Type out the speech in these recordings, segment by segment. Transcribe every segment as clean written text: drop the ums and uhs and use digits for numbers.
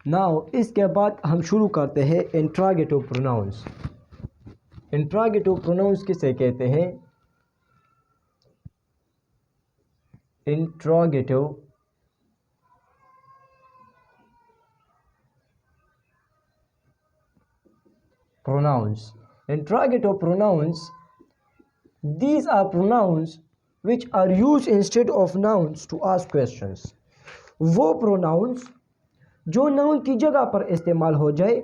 Now इसके बाद हम शुरू करते हैं इंट्रागेटिव प्रोनाउंस। इंट्रागेटिव प्रोनाउंस किसे कहते हैं? Interrogative pronouns. Interrogative pronouns, these are pronouns which are used instead of nouns to ask questions. वो pronouns जो noun की जगह पर इस्तेमाल हो जाए,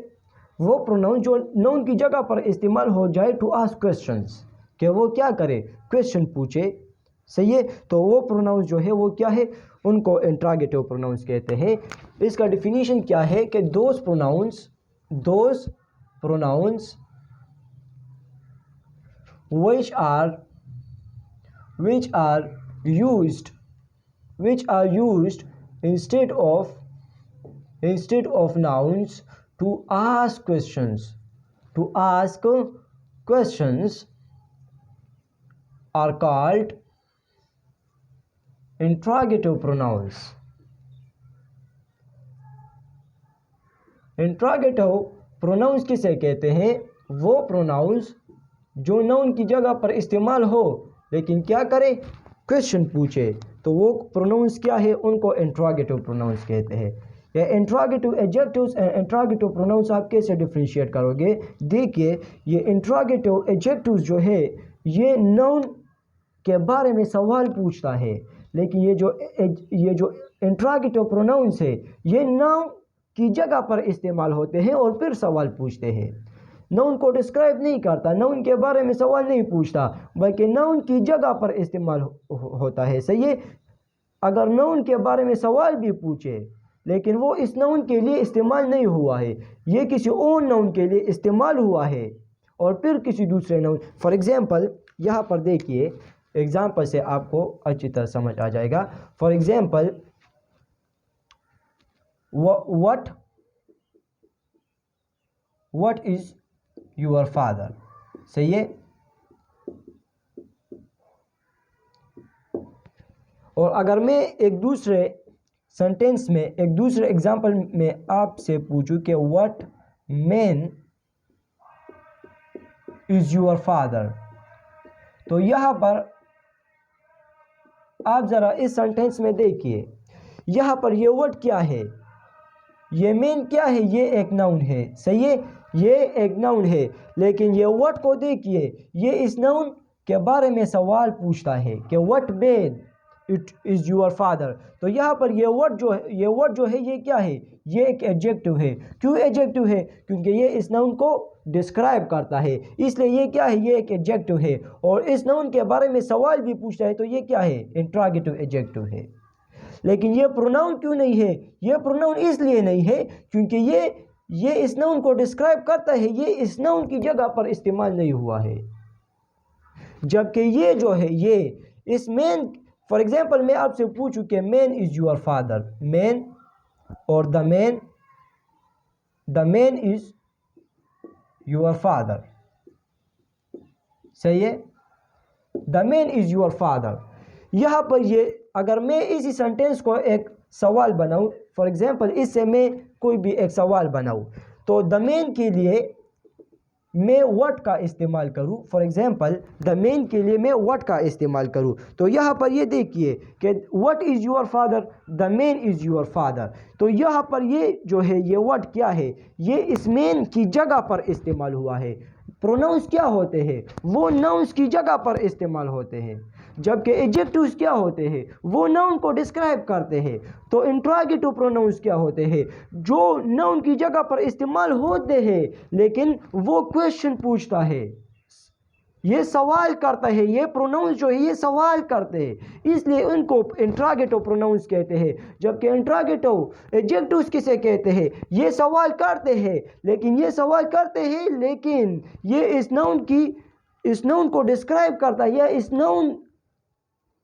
वो pronoun जो noun की जगह पर इस्तेमाल हो जाए to ask questions, कि वो क्या करे, question पूछे। सही है, तो वो pronouns जो है वो क्या है, उनको interrogative pronouns कहते हैं। इसका definition क्या है कि those pronouns which are used instead of nouns to ask questions are called interrogative pronouns. Interrogative pronouns किसे कहते हैं? वो प्रोनाउंस जो नाउन की जगह पर इस्तेमाल हो लेकिन क्या करे, क्वेश्चन पूछे, तो वो प्रोनाउंस क्या है, उनको इंट्रागेटिव प्रोनाउंस कहते हैं। या interrogative adjectives and interrogative pronouns आप कैसे डिफरेंशिएट करोगे? देखिए, ये इंट्रागेटिव एडजेक्टिव्स जो है ये नाउन के बारे में सवाल पूछता है, लेकिन ये जो इंट्रागेटिव प्रोनाउंस है ये नाउन की जगह पर इस्तेमाल होते हैं और फिर सवाल पूछते हैं। नाउन को डिस्क्राइब नहीं करता, नाउन के बारे में सवाल नहीं पूछता, बल्कि नाउन की जगह पर इस्तेमाल होता है। सही है, अगर नाउन के बारे में सवाल भी पूछे लेकिन वो इस नाउन के लिए इस्तेमाल नहीं हुआ है, ये किसी और नाउन के लिए इस्तेमाल हुआ है और फिर किसी दूसरे नाउन। फॉर एग्जाम्पल यहाँ पर देखिए, एग्जाम्पल से आपको अच्छी तरह समझ आ जाएगा। For example, what is your father? सही है, और अगर मैं एक दूसरे सेंटेंस में, एक दूसरे एग्जांपल में आपसे पूछूं कि what man is your father, तो यहां पर आप जरा इस सेंटेंस में देखिए, यहां पर ये वर्ड क्या है, ये मेन क्या है, ये एक नाउन है। सही है, ये एक नाउन है, लेकिन ये वर्ड को देखिए, ये इस नाउन के बारे में सवाल पूछता है कि what man it is your father. तो यहाँ पर ये वर्ड जो है ये क्या है, ये एक एडजेक्टिव है। क्यों एडजेक्टिव है? क्योंकि ये इस नाउन को डिस्क्राइब करता है, इसलिए ये क्या है, ये एक एडजेक्टिव है। और इस नाउन के बारे में सवाल भी पूछता है, तो ये क्या है, इंट्रागेटिव एडजेक्टिव है। लेकिन ये प्रोनाउन क्यों नहीं है? ये प्रोनाउन इसलिए नहीं है क्योंकि ये इस नाउन को डिस्क्राइब करता है, ये इस नाउन की जगह पर इस्तेमाल नहीं हुआ है। जबकि ये जो है, ये इस मैन, फॉर एग्जांपल मैं आपसे पूछूं कि man is your father, man और the man is your father. सही है, the man is your father. यहाँ पर ये, अगर मैं इसी सेंटेंस को एक सवाल बनाऊं, फॉर एग्जांपल इससे मैं कोई भी एक सवाल बनाऊं, तो द मैन के लिए मैं व्हाट का इस्तेमाल करूं। फॉर एग्जांपल द मैन के लिए मैं व्हाट का इस्तेमाल करूं, तो यहाँ पर ये देखिए कि what is your father, the man is your father. तो यहाँ पर ये जो है, ये वर्ड क्या है, ये इस मैन की जगह पर इस्तेमाल हुआ है। प्रोनाउंस क्या होते हैं, वो नाउन्स की जगह पर इस्तेमाल होते हैं, जबकि एडजेक्टिव्स क्या होते हैं, वो नाउन को डिस्क्राइब करते हैं। तो इंट्रागेटिव प्रोनाउंस क्या होते हैं, जो नाउन की जगह पर इस्तेमाल होते हैं लेकिन वो क्वेश्चन पूछता है, ये सवाल करता है। ये प्रोनाउंस जो है ये सवाल करते हैं, इसलिए उनको इंट्रागेटिव प्रोनाउंस कहते हैं। जबकि इंट्रागेटिव एडजेक्टिव्स किसे कहते हैं, ये सवाल करते हैं, लेकिन ये इस नाउन को डिस्क्राइब करता है, या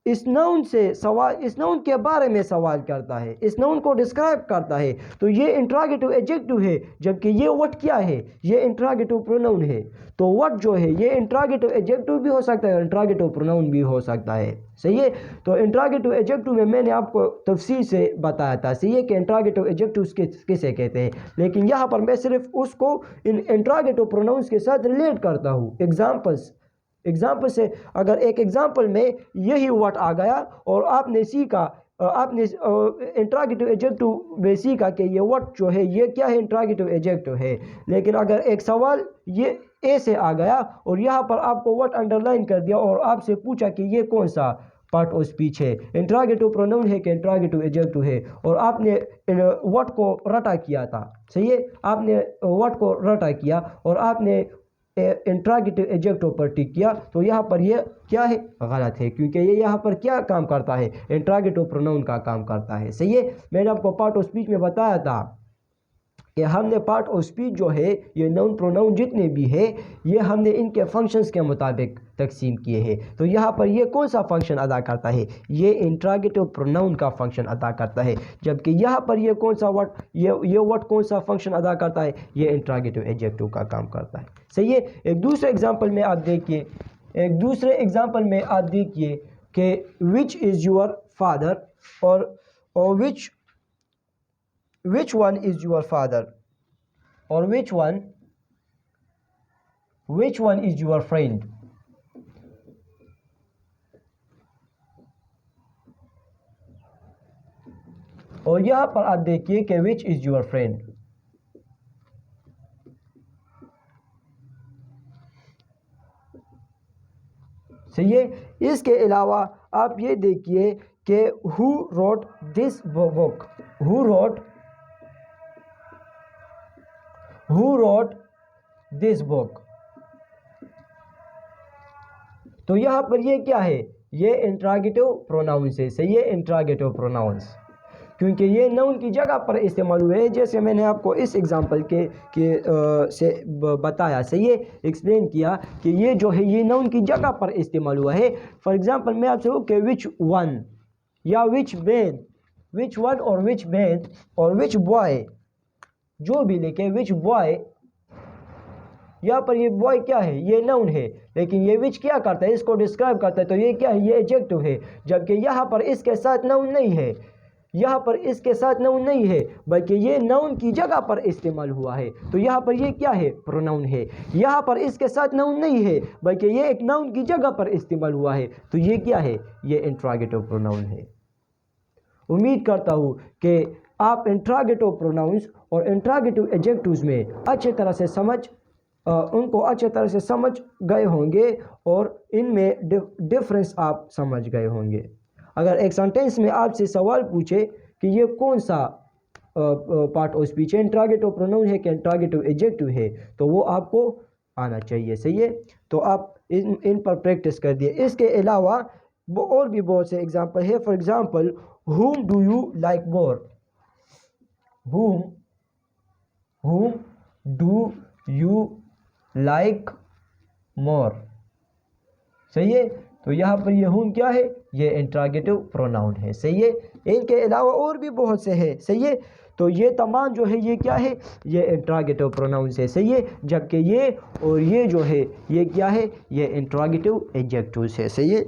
इस नाउन से सवाल, इस नाउन के बारे में सवाल करता है, इस नाउन को डिस्क्राइब करता है, तो ये इंट्रोगेटिव एडजेक्टिव है। जबकि ये व्हाट क्या है, ये इंट्रोगेटिव प्रोनाउन है। तो व्हाट जो है ये इंट्रोगेटिव एडजेक्टिव भी हो सकता है और इंट्रोगेटिव प्रोनाउन भी हो सकता है। सही है। तो इंट्रोगेटिव एडजेक्टिव में मैंने आपको तफसील से बताया था, सही है, कि इंट्रोगेटिव एडजेक्टिव किसे कहते हैं। लेकिन यहाँ पर मैं सिर्फ उसको इन इंट्रोगेटिव प्रोनाउंस के साथ रिलेट करता हूँ एग्जाम्पल से। अगर एक एग्जाम्पल में यही वर्ड आ गया और आपने सीखा, आपने इंट्रोगेटिव एडजेक्टिव में सीखा कि ये वर्ड जो है ये क्या है, इंट्रोगेटिव एडजेक्टिव है। लेकिन अगर एक सवाल ये ए से आ गया और यहाँ पर आपको वर्ड अंडरलाइन कर दिया और आपसे पूछा कि ये कौन सा पार्ट ऑफ स्पीच है, इंट्रोगेटिव प्रोनाउन है कि इंट्रोगेटिव एडजेक्टिव है, और आपने वर्ड को रटा किया था, सही है, आपने वर्ड को रटा किया और आपने इंट्रोगेटिव एडजेक्टिव पर टिक किया, तो यहाँ पर ये क्या है, गलत है, क्योंकि ये यहाँ पर क्या काम करता है, इंट्रोगेटिव प्रोनाउन का काम करता है। सही है। मैंने आपको पार्ट ऑफ स्पीच में बताया था कि हमने पार्ट ऑफ स्पीच जो है ये नाउन प्रोनाउन जितने भी है ये हमने इनके फंक्शंस के मुताबिक तकसीम किए हैं। तो यहाँ पर ये कौन सा फंक्शन अदा करता है, ये इंट्रोगेटिव प्रोनाउन का फंक्शन अदा करता है। जबकि यहाँ पर ये कौन सा वर्ड, ये वर्ड कौन सा फंक्शन अदा करता है, ये इंट्रोगेटिव एडजेक्टिव का काम करता है। सही है। एक दूसरे एग्जाम्पल में आप देखिए कि विच इज़ योर फादर और which one is your father or which one is your friend। और यहाँ पर आप देखिए कि which is your friend। सही है। इसके अलावा आप ये देखिए कि who wrote this book, who wrote this book। तो यहाँ पर ये क्या है, ये इंट्रोगेटिव प्रोनाउंस है। सही है, इंट्रोगेटिव प्रोनाउंस, क्योंकि ये नाउन की जगह पर इस्तेमाल हुए हैं, जैसे मैंने आपको इस एग्जांपल से बताया, सही है, एक्सप्लेन किया कि ये जो है ये नाउन की जगह पर इस्तेमाल हुआ है। फॉर एग्जांपल मैं आपसे कहूँ कि विच वन या विच मैन, विच वन और विच मैन और विच बॉय, जो भी लिखे विच बॉय, यहाँ पर ये बॉय क्या है, ये नाउन है, लेकिन ये विच क्या करता है, इसको डिस्क्राइब करता है, तो ये क्या है, ये एडजेक्टिव है। जबकि यहाँ पर इसके साथ नाउन नहीं है, यहाँ पर इसके साथ नाउन नहीं है, बल्कि ये नाउन की जगह पर इस्तेमाल हुआ है। तो यहाँ पर ये क्या है, प्रोनाउन है। यहाँ पर इसके साथ नाउन नहीं है, बल्कि ये एक नाउन की जगह पर इस्तेमाल हुआ है, तो ये क्या है, ये इंट्रोगेटिव प्रोनाउन है। उम्मीद करता हूँ कि आप इंट्रोगेटिव प्रोनाउंस और इंट्रोगेटिव एडजेक्टिव्स में अच्छी तरह से उनको अच्छी तरह से समझ गए होंगे और इनमें डिफरेंस आप समझ गए होंगे। अगर एक सेंटेंस में आपसे सवाल पूछे कि ये कौन सा पार्ट ऑफ स्पीच है, इंट्रोगेटिव प्रोनाउन है कि इंट्रोगेटिव एडजेक्टिव है, तो वो आपको आना चाहिए। सही है। तो आप इन पर प्रैक्टिस कर दिए। इसके अलावा और भी बहुत से एग्जाम्पल है। For example, whom do you like more, whom do you like more। सही है। तो यहाँ पर ये whom क्या है, ये इंट्रोगेटिव प्रोनाउन है। सही है। इनके अलावा और भी बहुत से है। सही है। तो ये तमाम जो है ये क्या है, ये इंट्रोगेटिव प्रोनाउन है। सही है। जबकि ये और ये जो है ये क्या है, ये इंट्रोगेटिव एडजेक्टिव्स है। सही है।